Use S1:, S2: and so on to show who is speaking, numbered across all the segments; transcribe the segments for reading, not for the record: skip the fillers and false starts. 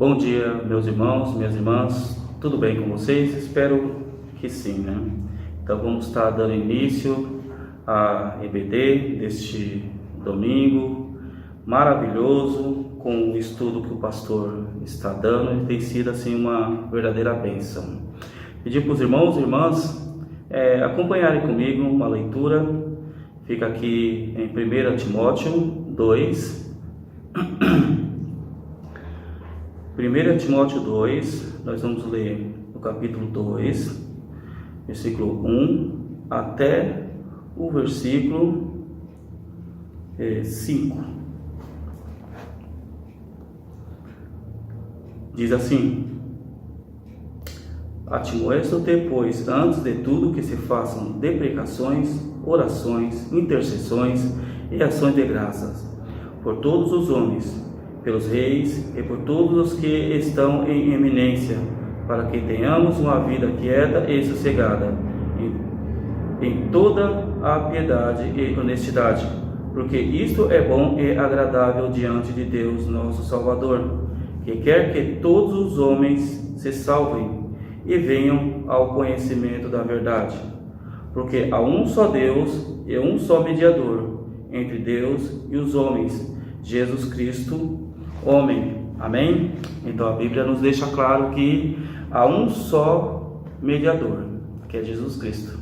S1: Bom dia, meus irmãos, minhas irmãs, tudo bem com vocês? Espero que sim, né? Então vamos estar dando início à EBD deste domingo maravilhoso, com o estudo que o pastor está dando, e tem sido assim uma verdadeira bênção. Pedir para os irmãos e irmãs acompanharem comigo uma leitura, fica aqui em 1 Timóteo 2. 1 Timóteo 2, nós vamos ler o capítulo 2, versículo 1 até o versículo 5. Diz assim: Admoesta-te, pois, antes de tudo que se façam deprecações, orações, intercessões e ações de graças, por todos os homens, pelos reis e por todos os que estão em eminência, para que tenhamos uma vida quieta e sossegada, em toda a piedade e honestidade, porque isto é bom e agradável diante de Deus nosso Salvador, que quer que todos os homens se salvem e venham ao conhecimento da verdade, porque há um só Deus e um só mediador entre Deus e os homens, Jesus Cristo, homem. Amém? Então a Bíblia nos deixa claro que há um só mediador, que é Jesus Cristo.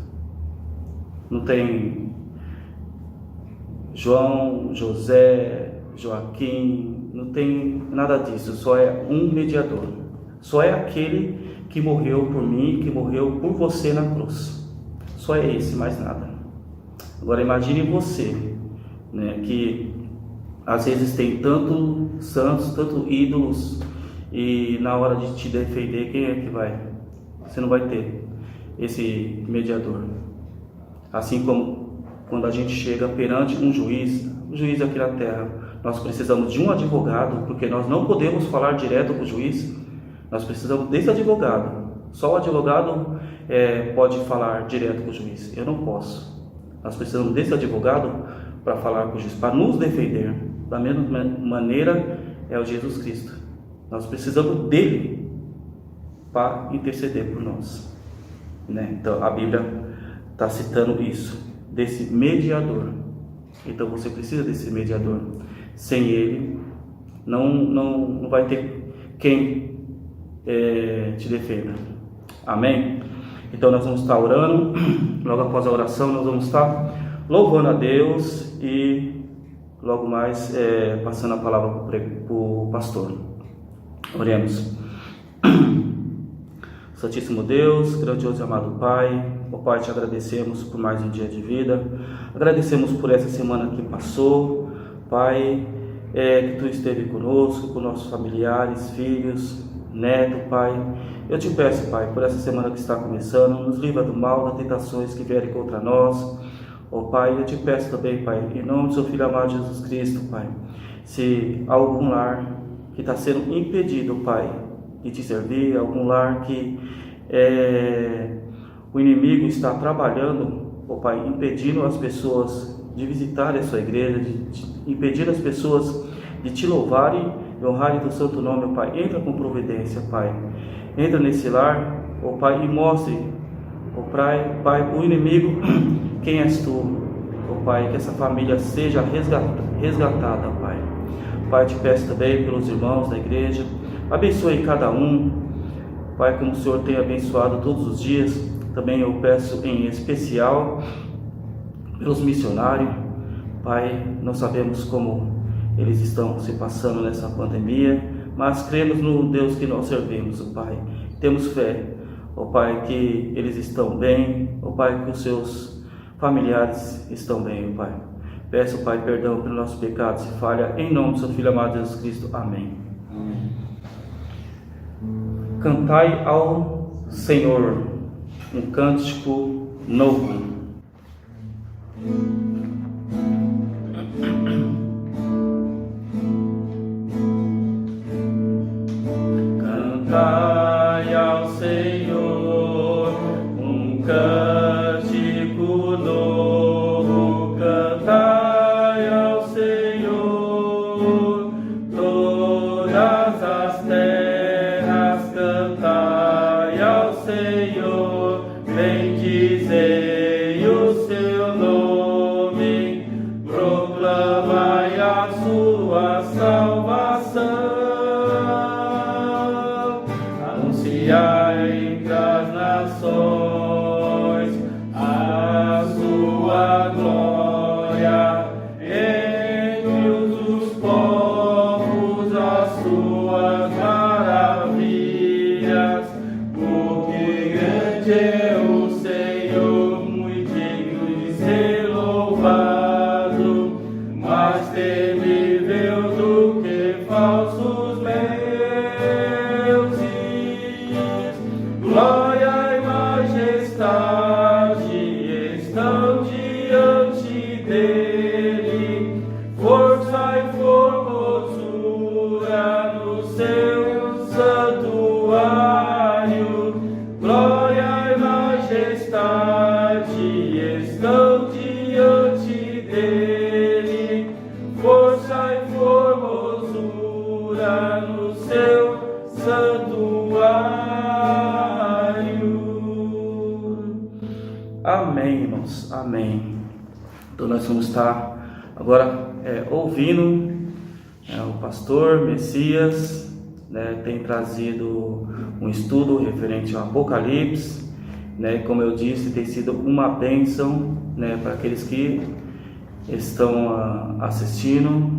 S1: Não tem João, José, Joaquim, não tem nada disso, só é um mediador. Só é aquele que morreu por mim, que morreu por você na cruz. Só é esse, mais nada. Agora imagine você, né, que às vezes tem tanto santos, tanto ídolos, e na hora de te defender, quem é que vai? Você não vai ter esse mediador. Assim como quando a gente chega perante um juiz aqui na terra, nós precisamos de um advogado, porque nós não podemos falar direto com o juiz, nós precisamos desse advogado. Só o advogado pode falar direto com o juiz, eu não posso. Nós precisamos desse advogado para falar com o juiz, para nos defender. Da mesma maneira é o Jesus Cristo. Nós precisamos dele para interceder por nós, né? Então a Bíblia está citando isso, desse mediador. Então você precisa desse mediador. Sem ele não vai ter quem te defenda. Amém? Então nós vamos estar orando. Logo após a oração nós vamos estar louvando a Deus e logo mais passando a palavra para o pastor. Oremos. Santíssimo Deus, grandioso e amado Pai, ó Pai, te agradecemos por mais um dia de vida, agradecemos por essa semana que passou, Pai, que Tu esteve conosco, com nossos familiares, filhos, neto, Pai. Eu te peço, Pai, por essa semana que está começando, nos livra do mal, das tentações que vierem contra nós. Ó Pai, eu te peço também, Pai, em nome do Seu Filho amado Jesus Cristo, Pai, se há algum lar que está sendo impedido, Pai, de te servir, algum lar que o inimigo está trabalhando, ó Pai, impedindo as pessoas de visitarem a Sua igreja, impedindo as pessoas de te louvarem e honrarem do Santo nome, ó Pai, entra com providência, Pai, entra nesse lar, ó Pai, e mostre, ó Pai, o inimigo, quem és Tu, ó Pai, que essa família seja resgatada, Pai. Pai, te peço também pelos irmãos da igreja, abençoe cada um, Pai, como o Senhor tem abençoado todos os dias. Também eu peço em especial pelos missionários, Pai, não sabemos como eles estão se passando nessa pandemia, mas cremos no Deus que nós servimos, ó Pai, temos fé, ó Pai, que eles estão bem, ó Pai, que os seus familiares estão bem, ó Pai. Peço, Pai, perdão pelos nossos pecados e falha, em nome do Seu Filho amado Jesus Cristo. Amém. Cantai ao Senhor um cântico novo. Cantai ao Senhor um cântico novo. Cantai ao Senhor todas as terras. entre as nações a sua glória, entre os povos as suas maravilhas, porque grande é o Senhor, muito digno de ser louvado, mais temível do que falsos deuses. Glória e majestade estão diante dele, força e formosura no seu santuário. Glória e majestade estão diante dele, força e formosura no seu santuário. Amém, irmãos, amém. Então nós vamos estar agora ouvindo o pastor Messias, tem trazido um estudo referente ao Apocalipse, como eu disse, tem sido uma bênção, para aqueles que estão assistindo,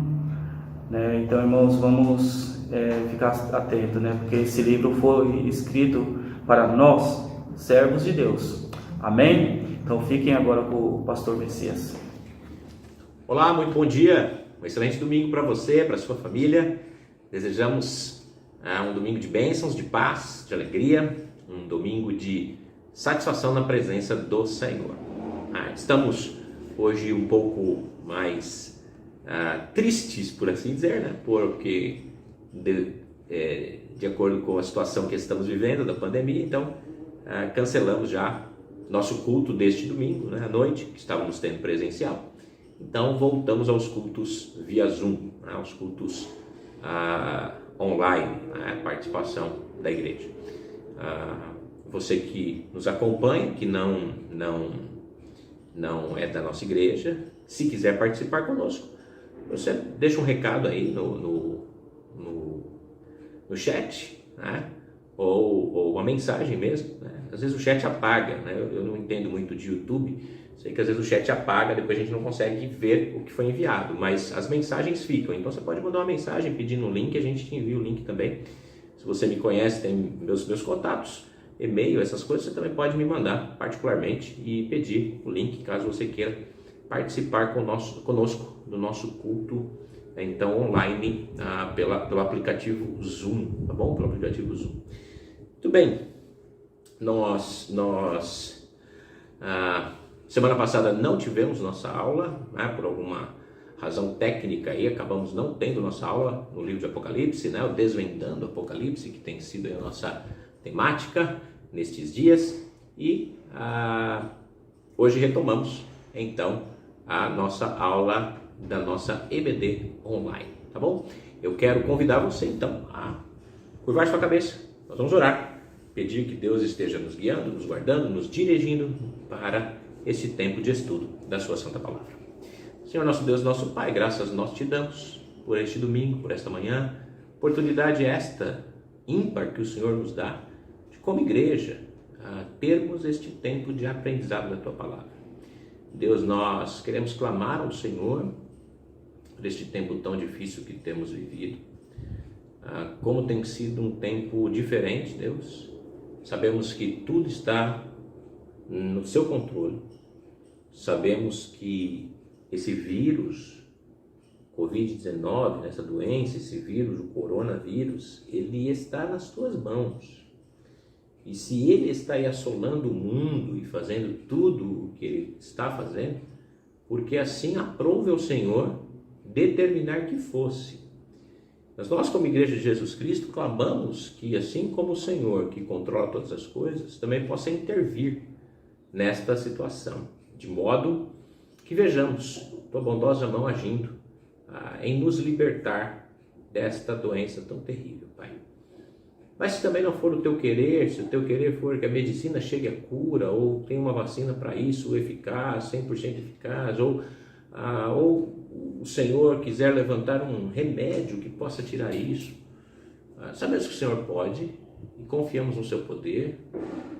S1: Então, irmãos, vamos ficar atentos, porque esse livro foi escrito para nós, servos de Deus. Amém? Então fiquem agora com o pastor Messias.
S2: Olá, muito bom dia, um excelente domingo para você, para sua família. Desejamos um domingo de bênçãos, de paz, de alegria, um domingo de satisfação na presença do Senhor. Estamos hoje um pouco mais tristes, por assim dizer, porque de acordo com a situação que estamos vivendo da pandemia, então cancelamos já nosso culto deste domingo, à noite, que estávamos tendo presencial. Então voltamos aos cultos via Zoom, aos cultos online, a participação da igreja. Você que nos acompanha, que não é da nossa igreja, se quiser participar conosco, você deixa um recado aí no chat, ou uma mensagem mesmo, Às vezes o chat apaga, Eu não entendo muito de YouTube, sei que às vezes o chat apaga, depois a gente não consegue ver o que foi enviado, mas as mensagens ficam, então você pode mandar uma mensagem pedindo um link, a gente te envia o link também. Se você me conhece, tem meus contatos, e-mail, essas coisas, você também pode me mandar particularmente e pedir o link, caso você queira participar conosco do nosso culto, então online, pelo aplicativo Zoom, tá bom? Pelo aplicativo Zoom. Muito bem, nós semana passada não tivemos nossa aula, por alguma razão técnica aí, acabamos não tendo nossa aula no livro de Apocalipse, o Desvendando Apocalipse, que tem sido a nossa temática nestes dias, e hoje retomamos então a nossa aula da nossa EBD online, tá bom? Eu quero convidar você então a curvar sua cabeça, nós vamos orar, pedir que Deus esteja nos guiando, nos guardando, nos dirigindo para esse tempo de estudo da sua santa palavra. Senhor nosso Deus, nosso Pai, graças nós te damos por este domingo, por esta manhã, oportunidade esta ímpar que o Senhor nos dá de, como igreja, termos este tempo de aprendizado da tua palavra. Deus, nós queremos clamar ao Senhor por este tempo tão difícil que temos vivido. Como tem sido um tempo diferente, Deus, sabemos que tudo está no seu controle. Sabemos que esse vírus, Covid-19, essa doença, esse vírus, o coronavírus, ele está nas tuas mãos. E se ele está aí assolando o mundo e fazendo tudo o que ele está fazendo, porque assim aprove o Senhor determinar que fosse. Mas nós, como Igreja de Jesus Cristo, clamamos que assim como o Senhor, que controla todas as coisas, também possa intervir nesta situação, de modo que vejamos tua bondosa mão agindo em nos libertar desta doença tão terrível, Pai. Mas se também não for o teu querer, se o teu querer for que a medicina chegue à cura, ou tem uma vacina para isso, eficaz, 100% eficaz, ou o Senhor quiser levantar um remédio que possa tirar isso, sabemos que o Senhor pode e confiamos no seu poder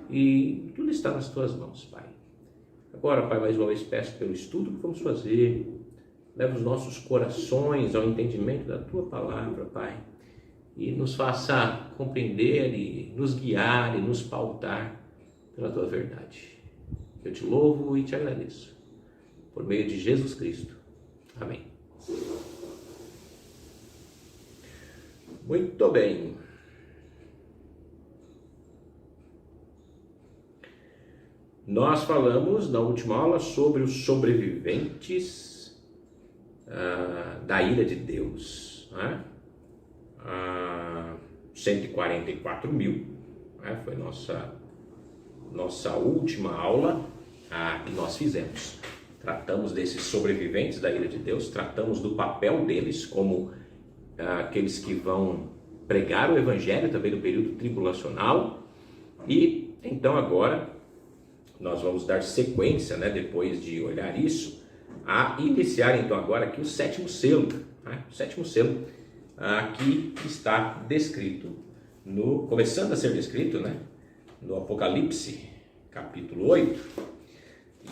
S2: e tudo está nas tuas mãos, Pai. Agora, Pai, mais uma vez peço pelo estudo que vamos fazer, leva os nossos corações ao entendimento da tua palavra, Pai, e nos faça compreender e nos guiar e nos pautar pela tua verdade. Eu te louvo e te agradeço, por meio de Jesus Cristo. Amém. Muito bem. Nós falamos na última aula sobre os sobreviventes da ira de Deus, né? 144 mil, né? Foi nossa última aula que nós fizemos. Tratamos desses sobreviventes da ira de Deus, tratamos do papel deles como aqueles que vão pregar o evangelho também no período tribulacional. E então agora nós vamos dar sequência, né, depois de olhar isso, a iniciar então agora aqui o sétimo selo, né? O sétimo selo aqui está descrito, começando a ser descrito, né, no Apocalipse, capítulo 8,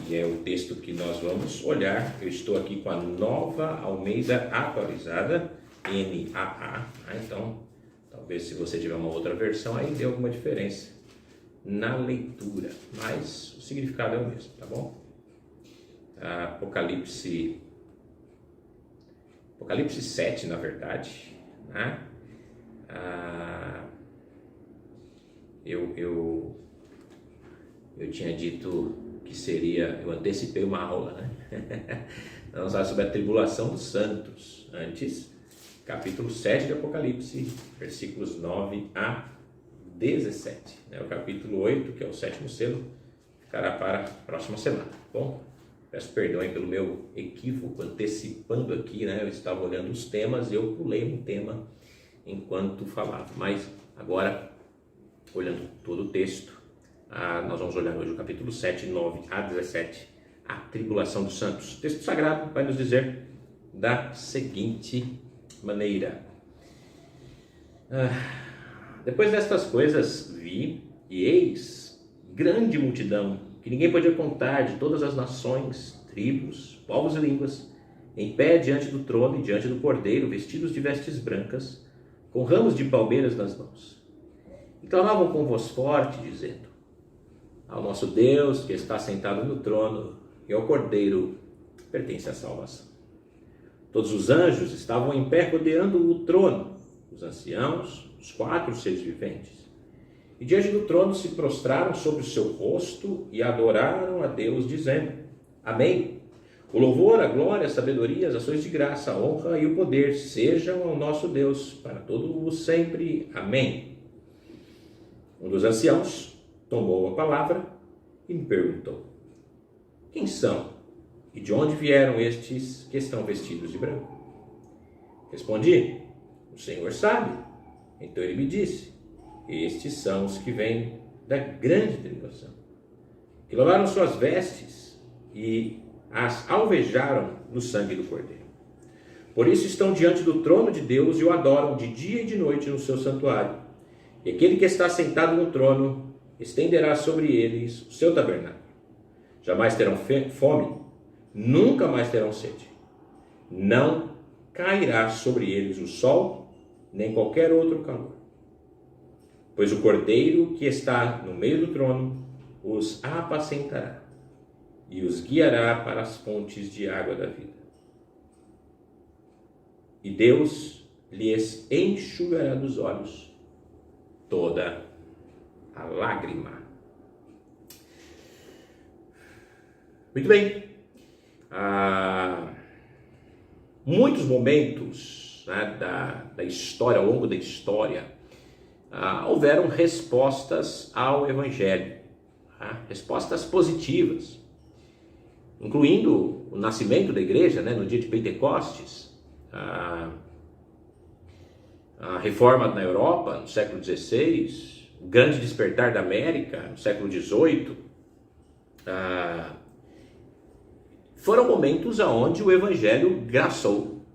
S2: e é o texto que nós vamos olhar. Eu estou aqui com a Nova Almeida Atualizada, NAA, então talvez se você tiver uma outra versão aí dê alguma diferença na leitura, mas o significado é o mesmo, tá bom? Apocalipse 7, na verdade, né? Eu tinha dito que seria, eu antecipei uma aula, né? Vamos falar sobre a tribulação dos santos. Antes, capítulo 7 de Apocalipse, versículos 9 a 17. O capítulo 8, que é o sétimo selo, ficará para a próxima semana. Bom, peço perdão aí pelo meu equívoco antecipando aqui, né? Eu estava olhando os temas e eu pulei um tema enquanto falava. Mas agora, olhando todo o texto, nós vamos olhar hoje o capítulo 7, 9 a 17, a tribulação dos santos. O texto sagrado vai nos dizer da seguinte maneira: depois destas coisas vi, e eis grande multidão, que ninguém podia contar, de todas as nações, tribos, povos e línguas, em pé diante do trono e diante do Cordeiro, vestidos de vestes brancas, com ramos de palmeiras nas mãos. E clamavam com voz forte, dizendo: ao nosso Deus, que está sentado no trono, e ao Cordeiro pertence a salvação. Todos os anjos estavam em pé rodeando o trono, os anciãos, os 4 seres viventes. E diante do trono se prostraram sobre o seu rosto e adoraram a Deus, dizendo: Amém. O louvor, a glória, a sabedoria, as ações de graça, a honra e o poder sejam ao nosso Deus para todo o sempre. Amém. Um dos anciãos tomou a palavra e me perguntou: quem são e de onde vieram estes que estão vestidos de branco? Respondi: o Senhor sabe. Então ele me disse: estes são os que vêm da grande tribulação, que lavaram suas vestes e as alvejaram no sangue do Cordeiro. Por isso estão diante do trono de Deus e o adoram de dia e de noite no seu santuário. E aquele que está sentado no trono estenderá sobre eles o seu tabernáculo. Jamais terão fome, nunca mais terão sede. Não cairá sobre eles o sol, nem qualquer outro calor. Pois o Cordeiro que está no meio do trono os apacentará e os guiará para as fontes de água da vida. E Deus lhes enxugará dos olhos toda a lágrima. Muito bem. Muitos momentos, né, da história, ao longo da história, houveram respostas ao Evangelho, respostas positivas, incluindo o nascimento da igreja, né, no dia de Pentecostes, a reforma na Europa no século XVI, o grande despertar da América no século XVIII. Foram momentos onde o Evangelho graçou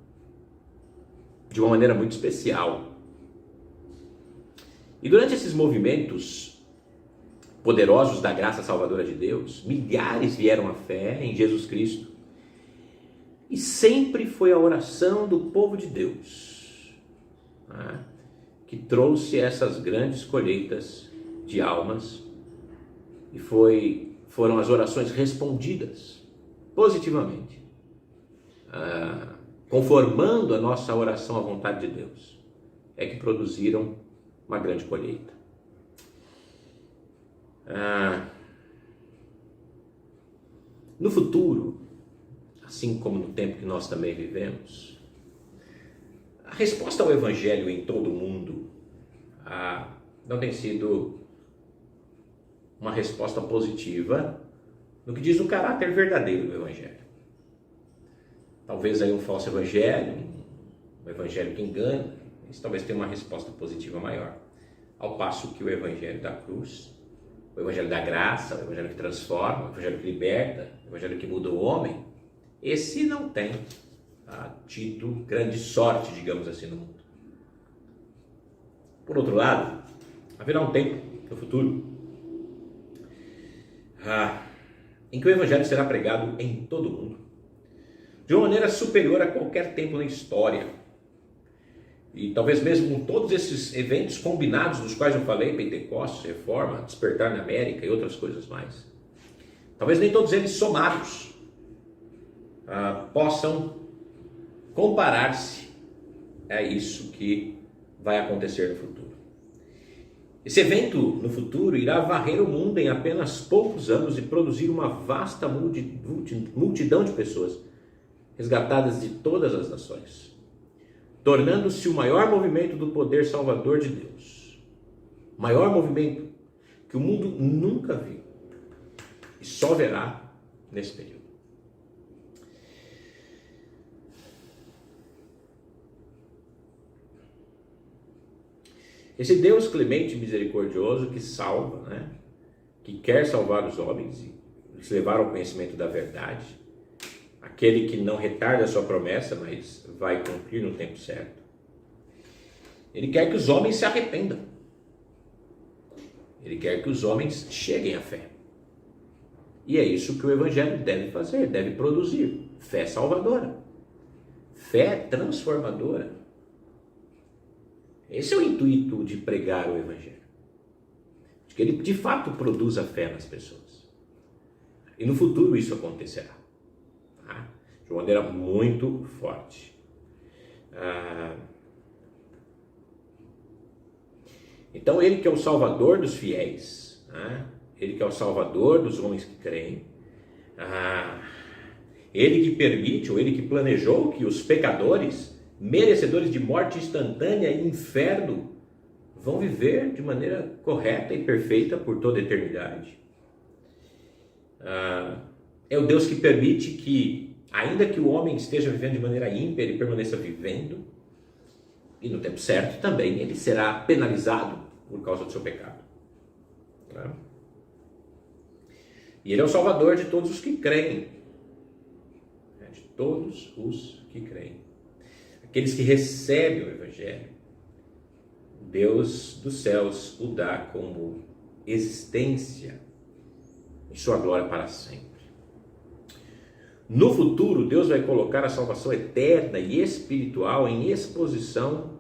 S2: de uma maneira muito especial. E durante esses movimentos poderosos da graça salvadora de Deus, milhares vieram à fé em Jesus Cristo. E sempre foi a oração do povo de Deus, né, que trouxe essas grandes colheitas de almas, e foram as orações respondidas positivamente, conformando a nossa oração à vontade de Deus, é que produziram uma grande colheita. No futuro, assim como no tempo que nós também vivemos, a resposta ao Evangelho em todo o mundo não tem sido uma resposta positiva no que diz o caráter verdadeiro do Evangelho. Talvez aí um falso Evangelho, um Evangelho que engana, isso talvez tenha uma resposta positiva maior. Ao passo que o Evangelho da cruz, o Evangelho da graça, o Evangelho que transforma, o Evangelho que liberta, o Evangelho que muda o homem, esse não tem tido grande sorte, digamos assim, no mundo. Por outro lado, haverá um tempo no futuro em que o Evangelho será pregado em todo o mundo, de uma maneira superior a qualquer tempo na história. E talvez mesmo com todos esses eventos combinados dos quais eu falei, Pentecostes, Reforma, Despertar na América e outras coisas mais, talvez nem todos eles somados possam comparar-se a isso que vai acontecer no futuro. Esse evento no futuro irá varrer o mundo em apenas poucos anos e produzir uma vasta multidão de pessoas resgatadas de todas as nações, tornando-se o maior movimento do poder salvador de Deus, o maior movimento que o mundo nunca viu e só verá nesse período. Esse Deus clemente e misericordioso que salva, né, que quer salvar os homens e os levar ao conhecimento da verdade, aquele que não retarda a sua promessa, mas vai cumprir no tempo certo. Ele quer que os homens se arrependam. Ele quer que os homens cheguem à fé. E é isso que o Evangelho deve fazer, deve produzir. Fé salvadora. Fé transformadora. Esse é o intuito de pregar o Evangelho. De que ele de fato produza fé nas pessoas. E no futuro isso acontecerá. De uma maneira muito forte. Então ele que é o Salvador dos fiéis, ele que é o Salvador dos homens que creem, ele que permite, ou ele que planejou que os pecadores, merecedores de morte instantânea e inferno, vão viver de maneira correta e perfeita por toda a eternidade. É o Deus que permite que, ainda que o homem esteja vivendo de maneira ímpia, ele permaneça vivendo, e no tempo certo também ele será penalizado por causa do seu pecado. E ele é o Salvador de todos os que creem. De todos os que creem. Aqueles que recebem o Evangelho, Deus dos céus o dá como existência em sua glória para sempre. No futuro, Deus vai colocar a salvação eterna e espiritual em exposição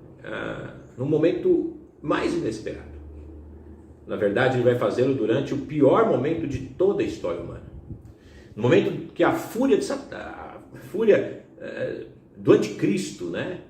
S2: no momento mais inesperado. Na verdade, ele vai fazê-lo durante o pior momento de toda a história humana. No momento que a fúria de Satanás, a fúria do anticristo, né?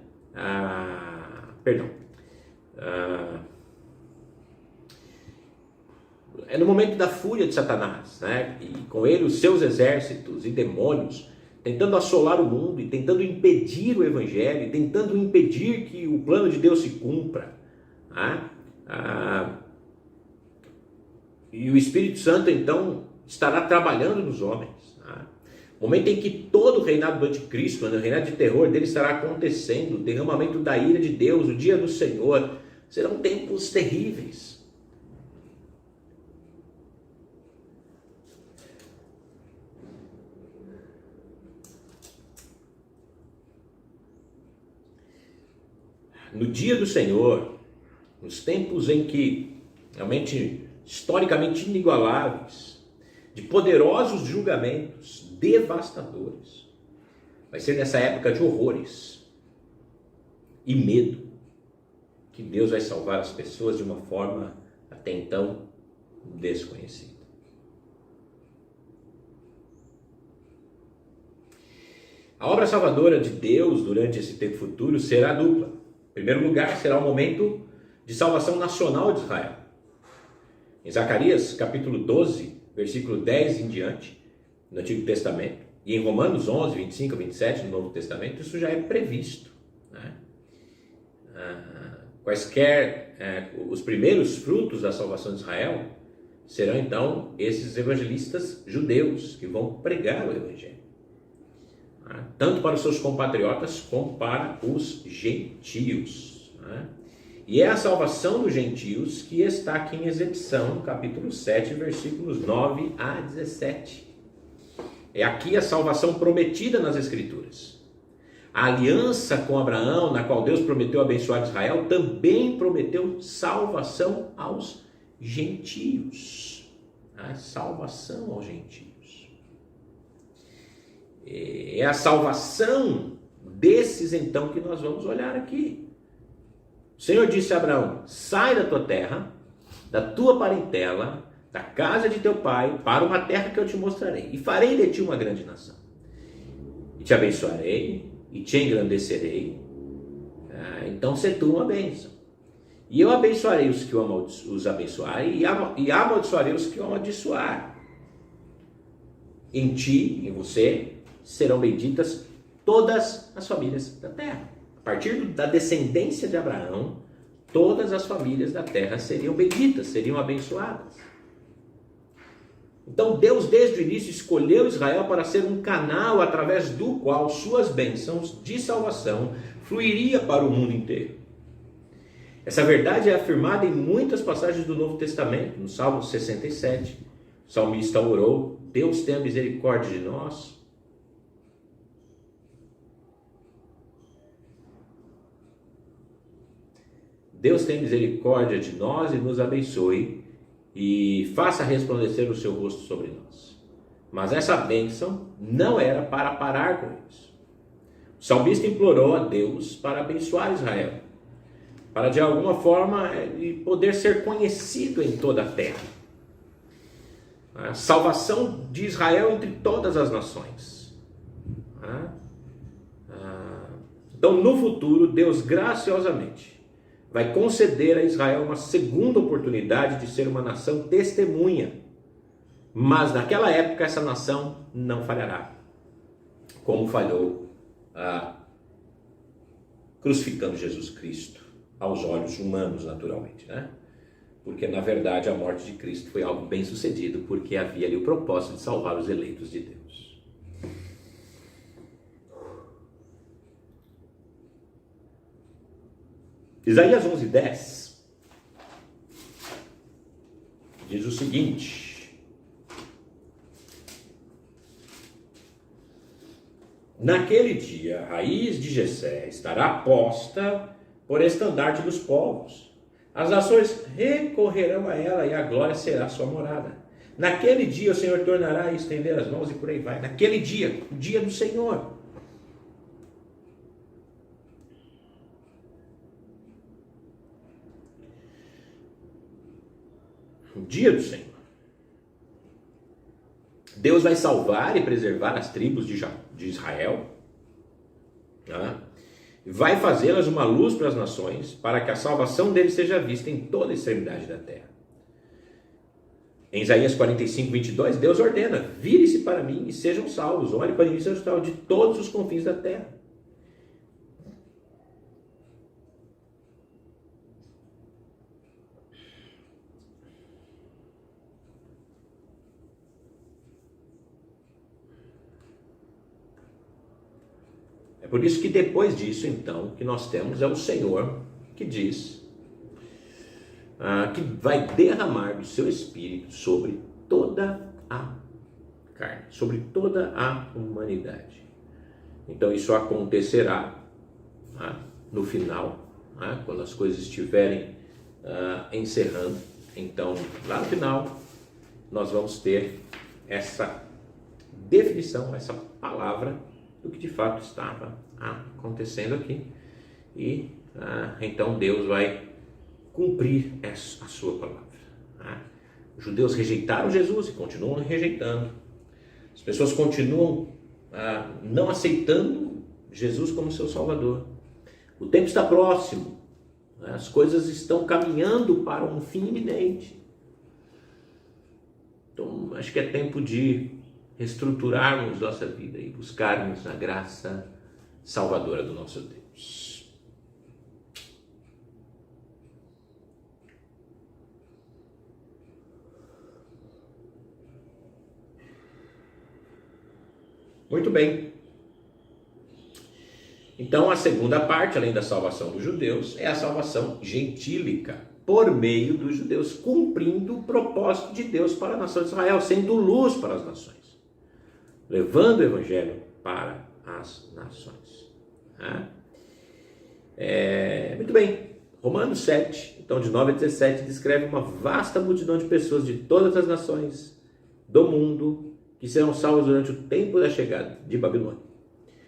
S2: É no momento da fúria de Satanás, né? E com ele os seus exércitos e demônios tentando assolar o mundo e tentando impedir o Evangelho, e tentando impedir que o plano de Deus se cumpra, né? E o Espírito Santo então estará trabalhando nos homens, né? O momento em que todo o reinado do anticristo, o reinado de terror dele estará acontecendo, o derramamento da ira de Deus, o dia do Senhor, serão tempos terríveis. No dia do Senhor, nos tempos em que, realmente, historicamente inigualáveis, de poderosos julgamentos devastadores, vai ser nessa época de horrores e medo que Deus vai salvar as pessoas de uma forma até então desconhecida. A obra salvadora de Deus durante esse tempo futuro será dupla. Em primeiro lugar, será o momento de salvação nacional de Israel. Em Zacarias, capítulo 12, versículo 10 em diante, no Antigo Testamento, e em Romanos 11, 25 a 27, no Novo Testamento, isso já é previsto, né? Os primeiros frutos da salvação de Israel serão então esses evangelistas judeus que vão pregar o evangelho, tanto para os seus compatriotas como para os gentios, né? E é a salvação dos gentios que está aqui em Ezequiel, capítulo 7, versículos 9 a 17. É aqui a salvação prometida nas Escrituras. A aliança com Abraão, na qual Deus prometeu abençoar Israel, também prometeu salvação aos gentios. A salvação aos gentios. É a salvação desses então que nós vamos olhar aqui. O Senhor disse a Abraão: sai da tua terra, da tua parentela, da casa de teu pai, para uma terra que eu te mostrarei, e farei de ti uma grande nação. E te abençoarei, e te engrandecerei. Então se tu uma bênção. E eu abençoarei os que os abençoarem, e amaldiçoarei os que o amaldiçoarem. Em ti, em você, serão benditas todas as famílias da terra. A partir da descendência de Abraão, todas as famílias da terra seriam benditas, seriam abençoadas. Então Deus desde o início escolheu Israel para ser um canal através do qual suas bênçãos de salvação fluiria para o mundo inteiro. Essa verdade é afirmada em muitas passagens do Novo Testamento. No Salmo 67, o salmista orou: Deus tenha misericórdia de nós. Deus tenha misericórdia de nós e nos abençoe e faça resplandecer o seu rosto sobre nós. Mas essa bênção não era para parar com isso. O salmista implorou a Deus para abençoar Israel, para de alguma forma poder ser conhecido em toda a terra. A salvação de Israel entre todas as nações. Então, no futuro, Deus graciosamente vai conceder a Israel uma segunda oportunidade de ser uma nação testemunha. Mas naquela época essa nação não falhará, como falhou crucificando Jesus Cristo aos olhos humanos, naturalmente, né? Porque na verdade a morte de Cristo foi algo bem sucedido, porque havia ali o propósito de salvar os eleitos de Deus. Isaías 11:10 diz o seguinte: naquele dia a raiz de Jessé estará posta por estandarte dos povos, as nações recorrerão a ela e a glória será sua morada. Naquele dia o Senhor tornará a estender as mãos, e por aí vai. Naquele dia, o dia do Senhor. O dia do Senhor. Deus vai salvar e preservar as tribos de Israel, vai fazê-las uma luz para as nações, para que a salvação deles seja vista em toda a extremidade da terra. Em Isaías 45:22, Deus ordena: vire-se para mim e sejam salvos, olhe para mim e sejam salvos de todos os confins da terra. Por isso que depois disso, então, que nós temos é o Senhor que diz que vai derramar do seu Espírito sobre toda a carne, sobre toda a humanidade. Então isso acontecerá no final, quando as coisas estiverem encerrando. Então, lá no final, nós vamos ter essa definição, essa palavra do que de fato estava acontecendo aqui. E então Deus vai cumprir a sua palavra. Os judeus rejeitaram Jesus e continuam rejeitando. As pessoas continuam não aceitando Jesus como seu Salvador. O tempo está próximo. As coisas estão caminhando para um fim iminente. Então, acho que é tempo de reestruturarmos nossa vida e buscarmos a graça salvadora do nosso Deus. Muito bem. Então, a segunda parte, além da salvação dos judeus, é a salvação gentílica, por meio dos judeus, cumprindo o propósito de Deus para a nação de Israel, sendo luz para as nações, levando o evangelho para as nações. Muito bem. Romanos 7, então de 9 a 17, descreve uma vasta multidão de pessoas de todas as nações do mundo que serão salvas durante o tempo da chegada de Babilônia.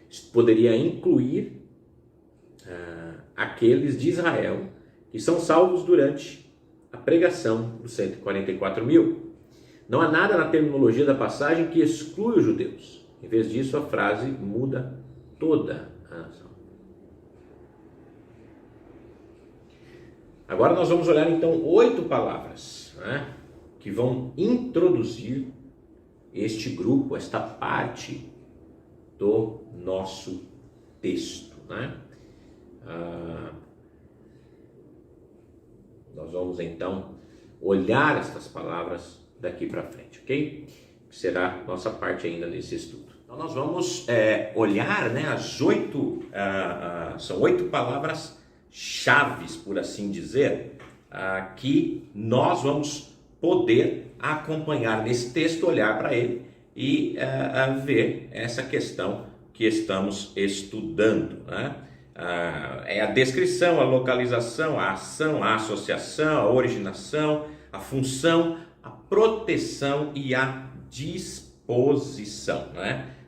S2: Isso poderia incluir aqueles de Israel que são salvos durante a pregação dos 144 mil. Não há nada na terminologia da passagem que exclui os judeus. Em vez disso, a frase muda toda a nação. Agora nós vamos olhar então 8 palavras que vão introduzir este grupo, esta parte do nosso texto. Nós vamos então olhar estas palavras daqui para frente, ok? Que será nossa parte ainda nesse estudo. Então nós vamos olhar as 8, são 8 palavras chaves, por assim dizer, que nós vamos poder acompanhar nesse texto, olhar para ele e ver essa questão que estamos estudando. É a descrição, a localização, a ação, a associação, a originação, a função, a proteção e a disposição.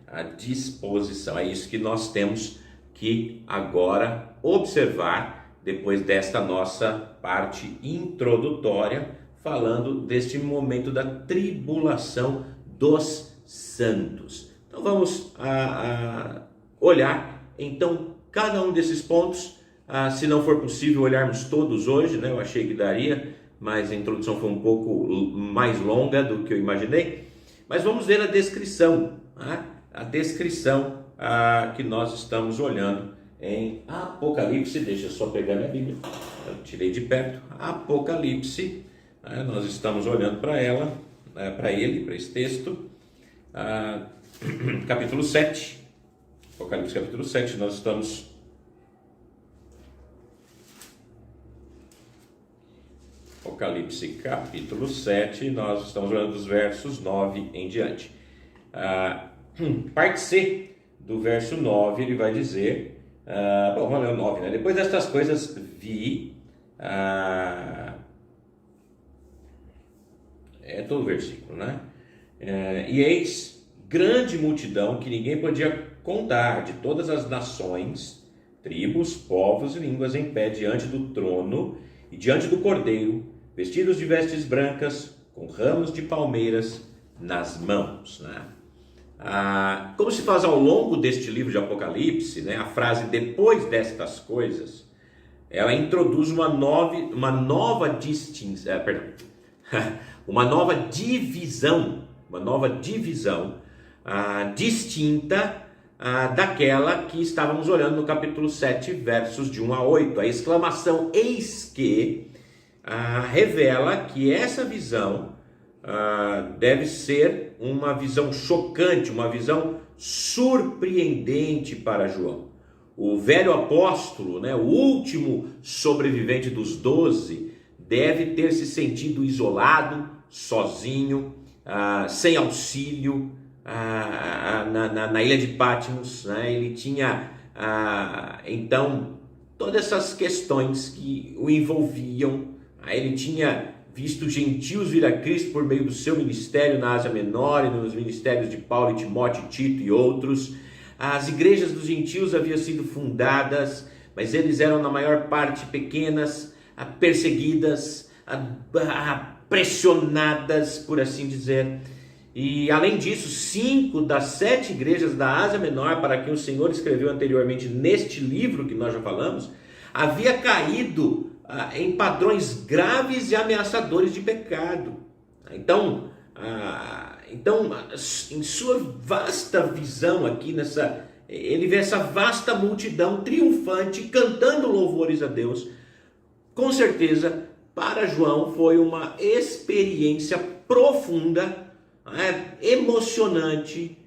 S2: A disposição, é isso que nós temos que agora observar depois desta nossa parte introdutória, falando deste momento da tribulação dos santos. Então vamos olhar então cada um desses pontos. Se não for possível olharmos todos hoje, eu achei que daria, mas a introdução foi um pouco mais longa do que eu imaginei. Mas vamos ver a descrição, que nós estamos olhando em Apocalipse. Deixa eu só pegar minha Bíblia, eu tirei de perto. Apocalipse, nós estamos olhando para ela, para esse texto, capítulo 7, Apocalipse capítulo 7, nós estamos Apocalipse capítulo 7, nós estamos olhando dos versos 9 em diante. Parte C do verso 9, ele vai dizer, vamos ler o 9, Depois destas coisas vi, é todo o versículo, e eis grande multidão que ninguém podia contar, de todas as nações, tribos, povos e línguas, em pé diante do trono e diante do Cordeiro, vestidos de vestes brancas, com ramos de palmeiras nas mãos. Como se faz ao longo deste livro de Apocalipse, a frase depois destas coisas, ela introduz uma nova divisão distinta daquela que estávamos olhando no capítulo 7, versos de 1 a 8. A exclamação "eis que" revela que essa visão deve ser uma visão chocante, uma visão surpreendente para João. O velho apóstolo, o último sobrevivente dos 12, deve ter se sentido isolado, sozinho, sem auxílio, na ilha de Patmos. Ele tinha então todas essas questões que o envolviam Ele tinha visto gentios vir a Cristo por meio do seu ministério na Ásia Menor e nos ministérios de Paulo e Timóteo, Tito e outros. As igrejas dos gentios haviam sido fundadas, mas eles eram na maior parte pequenas, perseguidas, pressionadas, por assim dizer. E além disso, 5 das 7 igrejas da Ásia Menor, para quem o Senhor escreveu anteriormente neste livro que nós já falamos, havia caído em padrões graves e ameaçadores de pecado. Então, em sua vasta visão aqui, ele vê essa vasta multidão triunfante, cantando louvores a Deus. Com certeza, para João foi uma experiência profunda, emocionante,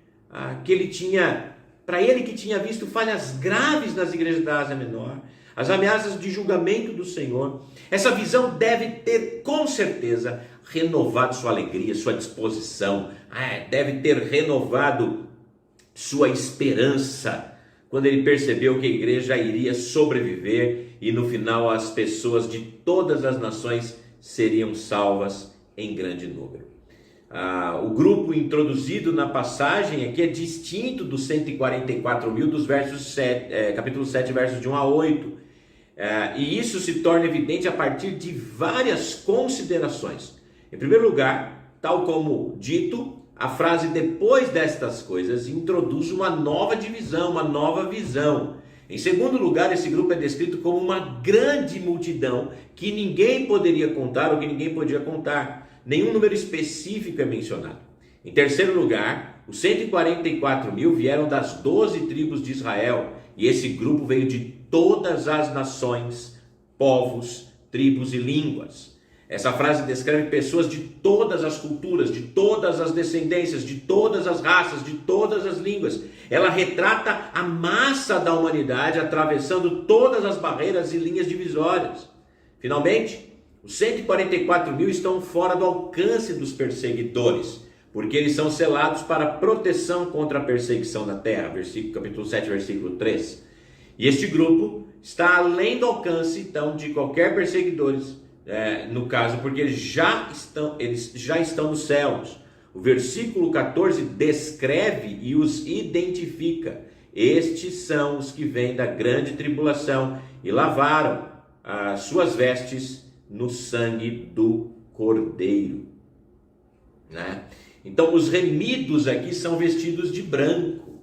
S2: que ele tinha, para ele que tinha visto falhas graves nas igrejas da Ásia Menor, as ameaças de julgamento do Senhor. Essa visão deve ter, com certeza, renovado sua alegria, sua disposição, deve ter renovado sua esperança, quando ele percebeu que a igreja iria sobreviver e no final as pessoas de todas as nações seriam salvas em grande número. O grupo introduzido na passagem aqui é distinto dos 144 mil dos capítulo 7, versos de 1 a 8. E isso se torna evidente a partir de várias considerações. Em primeiro lugar, tal como dito, a frase "depois destas coisas" introduz uma nova divisão, uma nova visão. Em segundo lugar, esse grupo é descrito como uma grande multidão que ninguém poderia contar ou que ninguém podia contar. Nenhum número específico é mencionado. Em terceiro lugar, os 144 mil vieram das 12 tribos de Israel, e esse grupo veio de todas as nações, povos, tribos e línguas. Essa frase descreve pessoas de todas as culturas, de todas as descendências, de todas as raças, de todas as línguas. Ela retrata a massa da humanidade atravessando todas as barreiras e linhas divisórias. Finalmente, os 144 mil estão fora do alcance dos perseguidores, porque eles são selados para proteção contra a perseguição na terra, capítulo 7, versículo 3. E este grupo está além do alcance, então, de qualquer perseguidores, no caso, porque eles já estão nos céus. O versículo 14 descreve e os identifica. Estes são os que vêm da grande tribulação e lavaram as suas vestes no sangue do Cordeiro. Então, os remidos aqui são vestidos de branco,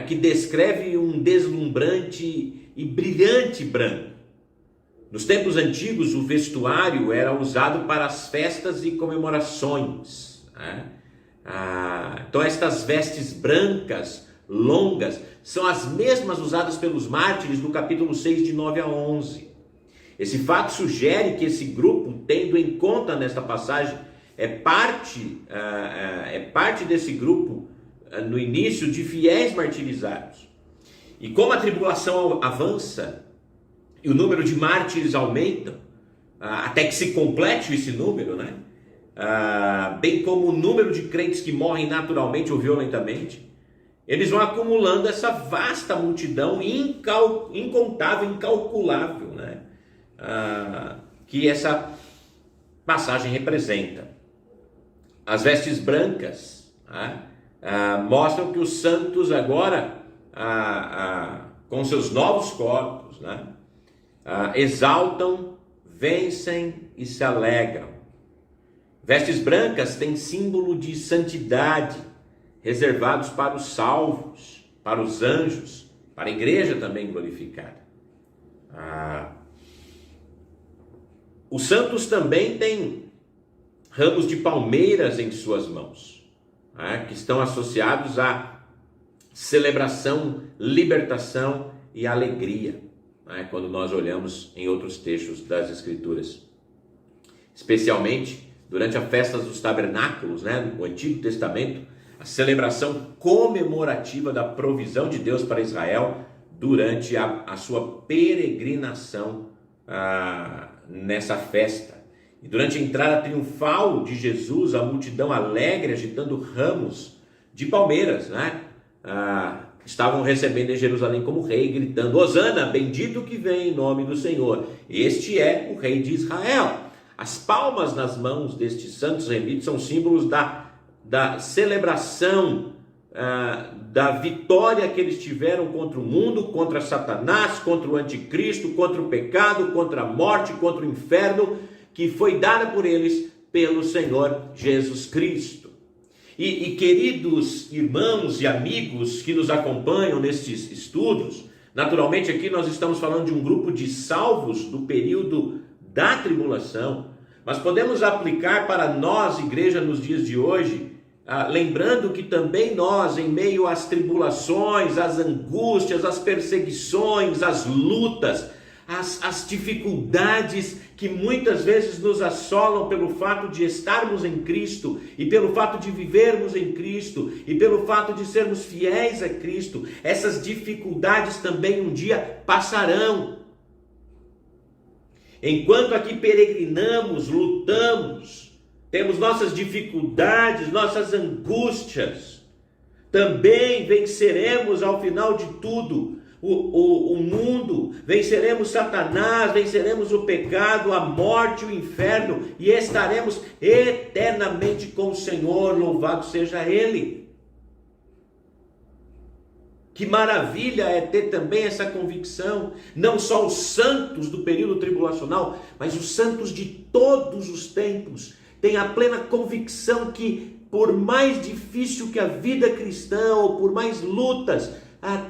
S2: que descreve um deslumbrante e brilhante branco. Nos tempos antigos, o vestuário era usado para as festas e comemorações. Então, estas vestes brancas, longas, são as mesmas usadas pelos mártires do capítulo 6, de 9 a 11. Esse fato sugere que esse grupo, tendo em conta nesta passagem, é parte desse grupo no início de fiéis martirizados. E como a tribulação avança e o número de mártires aumenta, até que se complete esse número, bem como o número de crentes que morrem naturalmente ou violentamente, eles vão acumulando essa vasta multidão incontável, incalculável, que essa passagem representa. As vestes brancas mostram que os santos agora, com seus novos corpos, exaltam, vencem e se alegram. Vestes brancas têm símbolo de santidade, reservados para os salvos, para os anjos, para a igreja também glorificada. Os santos também têm ramos de palmeiras em suas mãos, que estão associados à celebração, libertação e alegria, quando nós olhamos em outros textos das Escrituras. Especialmente durante a festa dos tabernáculos, no Antigo Testamento, a celebração comemorativa da provisão de Deus para Israel durante a sua peregrinação nessa festa. E durante a entrada triunfal de Jesus, a multidão alegre, agitando ramos de palmeiras, estavam recebendo em Jerusalém como rei, gritando: Hosana, bendito que vem em nome do Senhor. Este é o rei de Israel. As palmas nas mãos destes santos remidos são símbolos da celebração, da vitória que eles tiveram contra o mundo, contra Satanás, contra o anticristo, contra o pecado, contra a morte, contra o inferno, que foi dada por eles pelo Senhor Jesus Cristo. E queridos irmãos e amigos que nos acompanham nestes estudos, naturalmente aqui nós estamos falando de um grupo de salvos do período da tribulação, mas podemos aplicar para nós, igreja, nos dias de hoje, lembrando que também nós, em meio às tribulações, às angústias, às perseguições, às lutas, as dificuldades que muitas vezes nos assolam pelo fato de estarmos em Cristo e pelo fato de vivermos em Cristo e pelo fato de sermos fiéis a Cristo, essas dificuldades também um dia passarão. Enquanto aqui peregrinamos, lutamos, temos nossas dificuldades, nossas angústias, também venceremos ao final de tudo o mundo, venceremos Satanás, venceremos o pecado, a morte, o inferno, e estaremos eternamente com o Senhor, louvado seja Ele. Que maravilha é ter também essa convicção, não só os santos do período tribulacional, mas os santos de todos os tempos, têm a plena convicção que por mais difícil que a vida cristã, ou por mais lutas,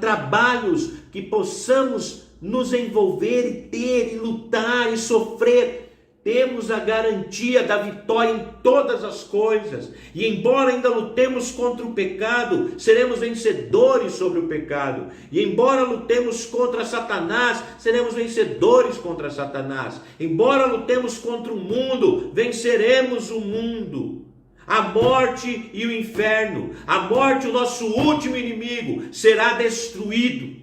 S2: trabalhos que possamos nos envolver e ter, e lutar e sofrer, temos a garantia da vitória em todas as coisas. E embora ainda lutemos contra o pecado, seremos vencedores sobre o pecado. E embora lutemos contra Satanás, seremos vencedores contra Satanás. Embora lutemos contra o mundo, venceremos o mundo. A morte e o inferno, a morte, o nosso último inimigo, será destruído.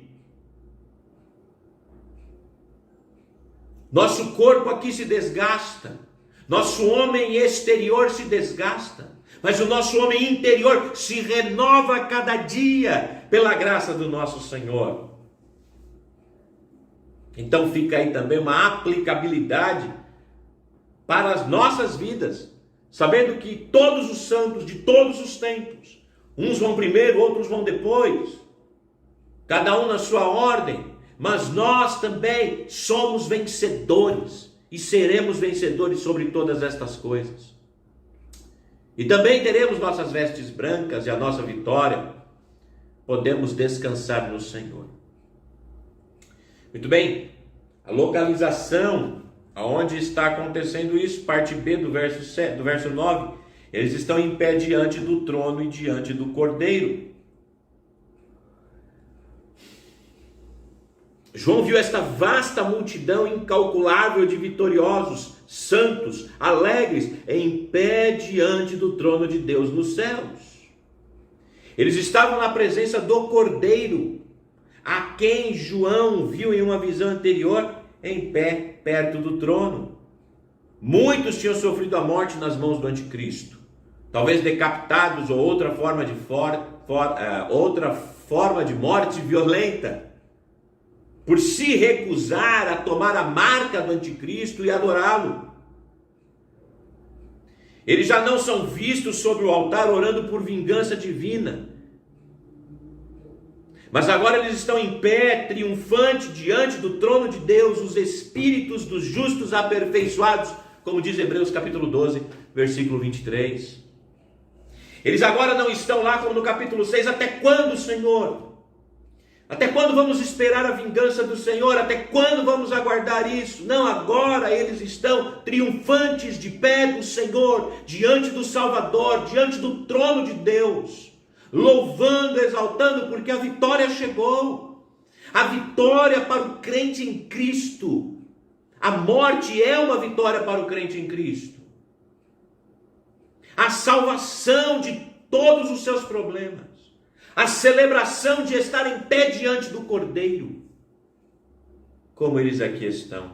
S2: Nosso corpo aqui se desgasta, nosso homem exterior se desgasta, mas o nosso homem interior se renova a cada dia pela graça do nosso Senhor. Então fica aí também uma aplicabilidade para as nossas vidas, sabendo que todos os santos de todos os tempos, uns vão primeiro, outros vão depois, cada um na sua ordem, mas nós também somos vencedores e seremos vencedores sobre todas estas coisas. E também teremos nossas vestes brancas e a nossa vitória. Podemos descansar no Senhor. Muito bem, a localização aonde está acontecendo isso, parte B do verso 9, eles estão em pé diante do trono e diante do Cordeiro. João viu esta vasta multidão incalculável de vitoriosos, santos, alegres, em pé diante do trono de Deus nos céus. Eles estavam na presença do Cordeiro, a quem João viu em uma visão anterior, em pé perto do trono. Muitos tinham sofrido a morte nas mãos do anticristo, talvez decapitados ou outra forma de morte violenta, por se recusar a tomar a marca do anticristo e adorá-lo. Eles já não são vistos sobre o altar orando por vingança divina, mas agora eles estão em pé, triunfante, diante do trono de Deus, os espíritos dos justos aperfeiçoados, como diz Hebreus capítulo 12, versículo 23. Eles agora não estão lá como no capítulo 6, até quando, Senhor? Até quando vamos esperar a vingança do Senhor? Até quando vamos aguardar isso? Não, agora eles estão triunfantes de pé do Senhor, diante do Salvador, diante do trono de Deus, louvando, exaltando, porque a vitória chegou. A vitória para o crente em Cristo. A morte é uma vitória para o crente em Cristo. A salvação de todos os seus problemas. A celebração de estar em pé diante do Cordeiro, como eles aqui estão.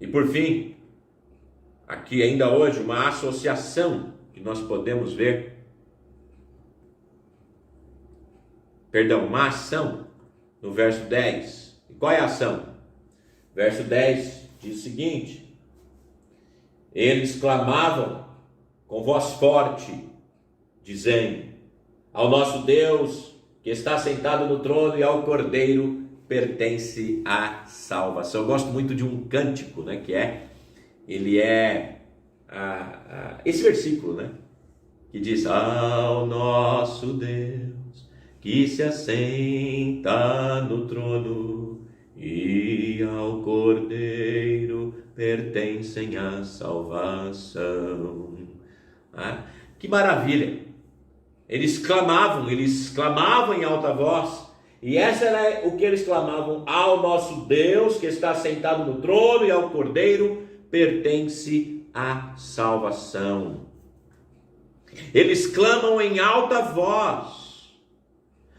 S2: E por fim, aqui ainda hoje, uma associação que nós podemos ver, uma ação no verso 10. E qual é a ação? Verso 10 diz o seguinte: eles clamavam com voz forte, dizendo: ao nosso Deus que está sentado no trono e ao Cordeiro pertence a salvação. Eu gosto muito de um cântico, né, esse versículo, né, que diz: ao nosso Deus que se assenta no trono e ao Cordeiro pertencem a salvação. Que maravilha! Eles clamavam em alta voz, e essa era o que eles clamavam: ao nosso Deus que está sentado no trono e ao Cordeiro pertence a salvação. Eles clamam em alta voz,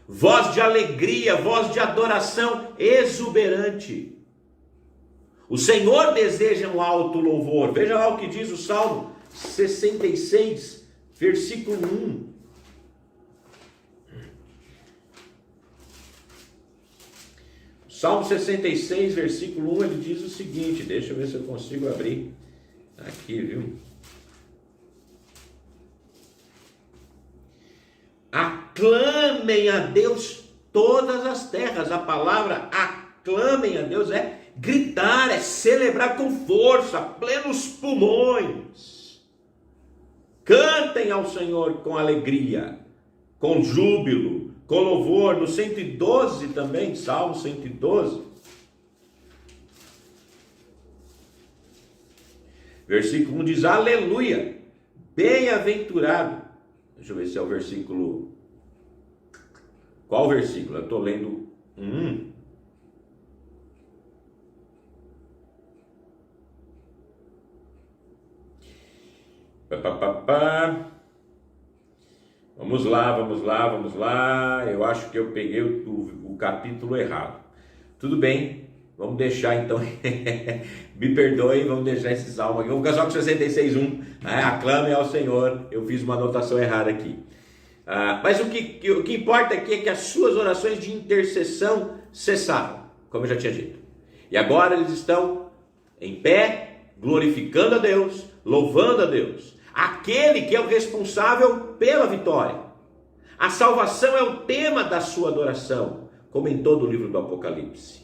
S2: voz de alegria, voz de adoração exuberante. O Senhor deseja um alto louvor. Veja lá o que diz o Salmo 66, versículo 1. Salmo 66, versículo 1, ele diz o seguinte, deixa eu ver se eu consigo abrir aqui, viu? Aclamem a Deus todas as terras. A palavra aclamem a Deus é gritar, é celebrar com força, plenos pulmões. Cantem ao Senhor com alegria, com júbilo, com louvor. No 112 também, Salmo 112, versículo 1 diz: aleluia, bem-aventurado. Deixa eu ver se é o versículo. Qual versículo? Eu estou lendo. Vamos lá. Eu acho que eu peguei o capítulo errado. Tudo bem, vamos deixar então. Me perdoe, vamos deixar esse salmo aqui. Vamos casar com 66:1. Aclame ao Senhor. Eu fiz uma anotação errada aqui. Mas o que importa aqui é que as suas orações de intercessão cessaram, como eu já tinha dito. E agora eles estão em pé, glorificando a Deus, louvando a Deus, aquele que é o responsável pela vitória. A salvação é o tema da sua adoração, como em todo o livro do Apocalipse.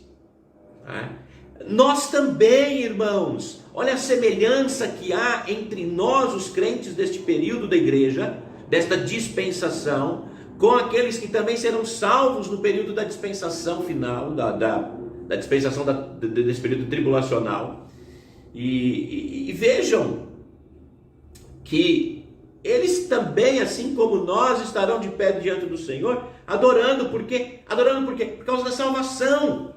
S2: Nós também, irmãos, olha a semelhança que há entre nós, os crentes deste período da igreja, desta dispensação, com aqueles que também serão salvos no período da dispensação final, da dispensação desse período tribulacional. E vejam que eles também, assim como nós, estarão de pé diante do Senhor, adorando. Por quê? Por causa da salvação,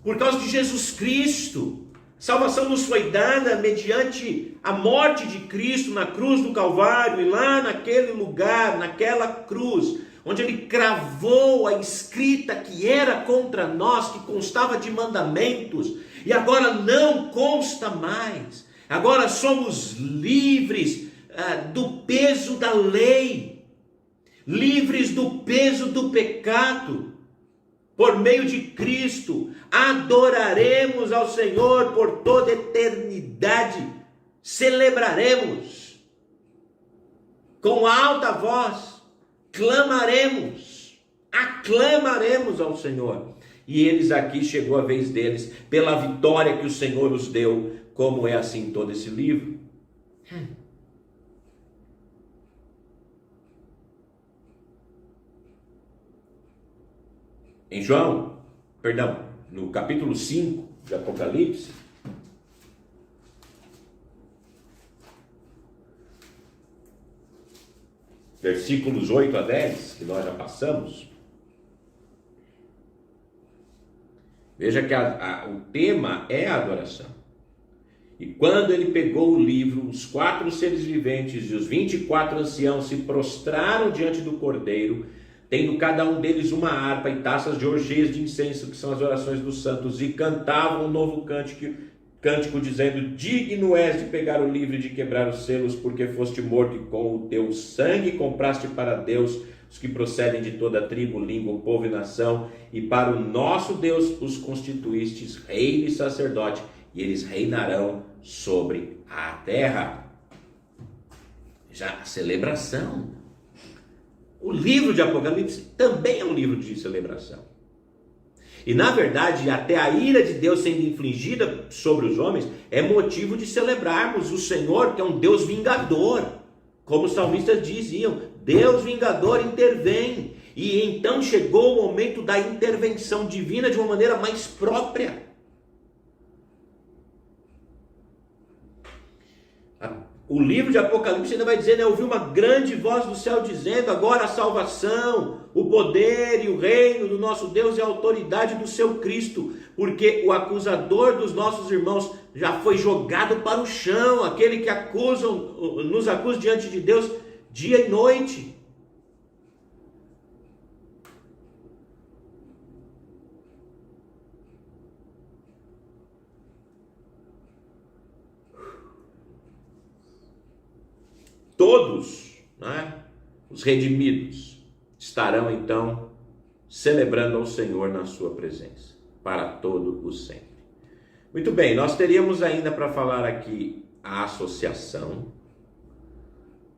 S2: por causa de Jesus Cristo. Salvação nos foi dada mediante a morte de Cristo na cruz do Calvário, e lá naquele lugar, naquela cruz, onde ele cravou a escrita que era contra nós, que constava de mandamentos, e agora não consta mais. Agora somos livres do peso da lei, livres do peso do pecado. Por meio de Cristo, adoraremos ao Senhor por toda a eternidade, celebraremos com alta voz, aclamaremos ao Senhor. E eles aqui, chegou a vez deles, pela vitória que o Senhor os deu, como é assim em todo esse livro. No capítulo 5 de Apocalipse, versículos 8 a 10, que nós já passamos, veja que o tema é a adoração. E quando ele pegou o livro, os 4 seres viventes e os 24 anciãos se prostraram diante do Cordeiro, tendo cada um deles uma harpa e taças de ouro cheias de incenso, que são as orações dos santos, e cantavam um novo cântico dizendo: digno és de pegar o livro e de quebrar os selos, porque foste morto, e com o teu sangue compraste para Deus os que procedem de toda tribo, língua, povo e nação, e para o nosso Deus os constituístes rei e sacerdote, e eles reinarão sobre a terra. Já a celebração. O livro de Apocalipse também é um livro de celebração. E na verdade, até a ira de Deus sendo infligida sobre os homens é motivo de celebrarmos o Senhor, que é um Deus vingador. Como os salmistas diziam, Deus vingador intervém. E então chegou o momento da intervenção divina de uma maneira mais própria. O livro de Apocalipse ainda vai dizer, né, ouvi uma grande voz do céu dizendo, agora a salvação, o poder e o reino do nosso Deus e a autoridade do seu Cristo, porque o acusador dos nossos irmãos já foi jogado para o chão, aquele que nos acusa diante de Deus dia e noite. Todos, né, os redimidos estarão então celebrando ao Senhor na sua presença, para todo o sempre. Muito bem, nós teríamos ainda para falar aqui a associação,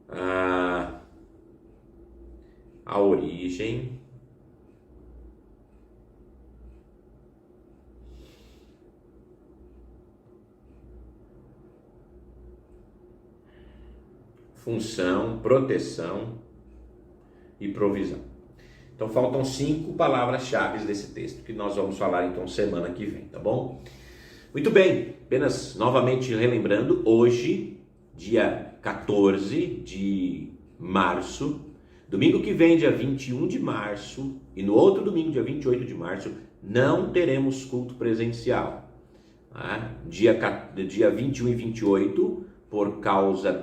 S2: a origem, função, proteção e provisão. Então faltam 5 palavras-chave desse texto que nós vamos falar então semana que vem, tá bom? Muito bem, apenas novamente relembrando, hoje, dia 14 de março, domingo que vem, dia 21 de março, e no outro domingo, dia 28 de março, não teremos culto presencial. Tá? Dia 21 e 28, por causa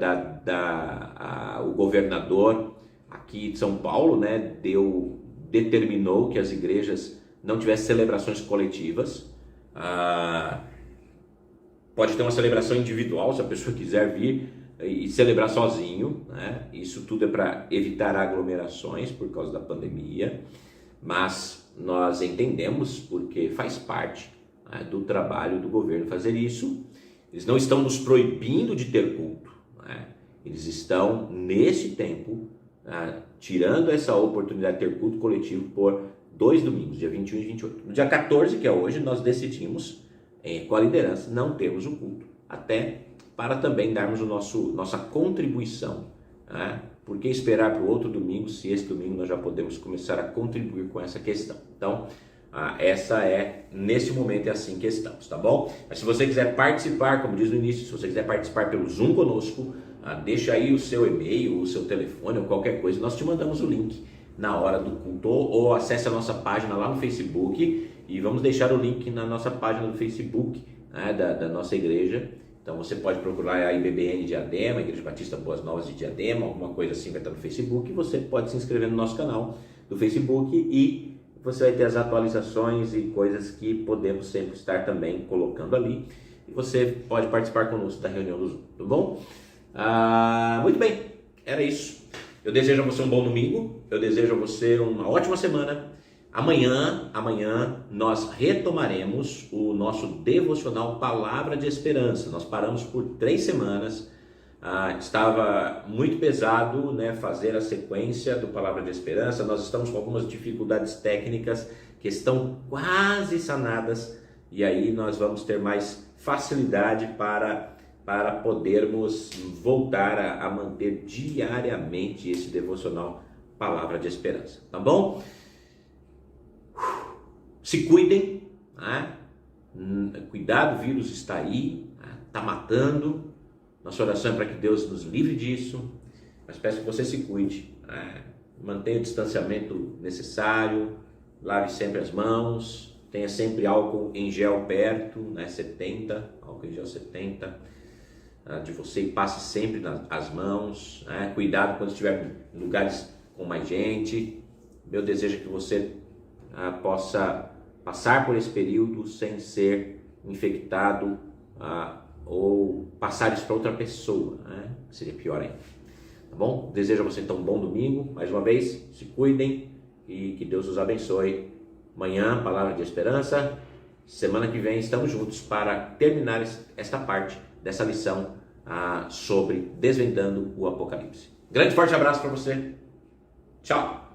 S2: o governador aqui de São Paulo, né, determinou que as igrejas não tivessem celebrações coletivas. Pode ter uma celebração individual, se a pessoa quiser vir e celebrar sozinho, né? Isso tudo é para evitar aglomerações por causa da pandemia, mas nós entendemos porque faz parte, né, do trabalho do governo fazer isso. Eles não estão nos proibindo de ter culto, né? Eles estão, nesse tempo, tirando essa oportunidade de ter culto coletivo por 2 domingos, dia 21 e 28. No dia 14, que é hoje, nós decidimos, com a liderança, não termos o culto, até para também darmos nossa contribuição, né? Por que esperar para o outro domingo, se esse domingo nós já podemos começar a contribuir com essa questão? Então, essa nesse momento é assim que estamos, tá bom? Mas se você quiser participar, como diz no início, se você quiser participar pelo Zoom conosco, deixa aí o seu e-mail, o seu telefone ou qualquer coisa, nós te mandamos o link na hora do culto, ou acesse a nossa página lá no Facebook, e vamos deixar o link na nossa página do Facebook, né, da nossa igreja. Então você pode procurar a IBBN Diadema, Igreja Batista Boas Novas de Diadema, alguma coisa assim vai estar no Facebook, e você pode se inscrever no nosso canal do Facebook, e você vai ter as atualizações e coisas que podemos sempre estar também colocando ali. E você pode participar conosco da reunião do Zoom, tá bom? Muito bem, era isso. Eu desejo a você um bom domingo, eu desejo a você uma ótima semana. Amanhã nós retomaremos o nosso devocional Palavra de Esperança. Nós paramos por 3 semanas. Estava muito pesado, né, fazer a sequência do Palavra de Esperança. Nós estamos com algumas dificuldades técnicas que estão quase sanadas, e aí nós vamos ter mais facilidade para podermos voltar a manter diariamente esse devocional Palavra de Esperança, tá bom? Se cuidem, né? Cuidado, o vírus está aí, está matando. Nossa oração é para que Deus nos livre disso, mas peço que você se cuide, mantenha o distanciamento necessário, lave sempre as mãos, tenha sempre álcool em gel perto, né, 70, álcool em gel 70 de você, e passe sempre as mãos, né, cuidado quando estiver em lugares com mais gente. Meu desejo é que você possa passar por esse período sem ser infectado ou passar isso para outra pessoa, né? Seria pior ainda. Tá bom? Desejo a você então um bom domingo. Mais uma vez, se cuidem e que Deus os abençoe. Amanhã, palavra de esperança. Semana que vem estamos juntos para terminar esta parte dessa lição sobre desvendando o Apocalipse. Grande forte abraço para você. Tchau.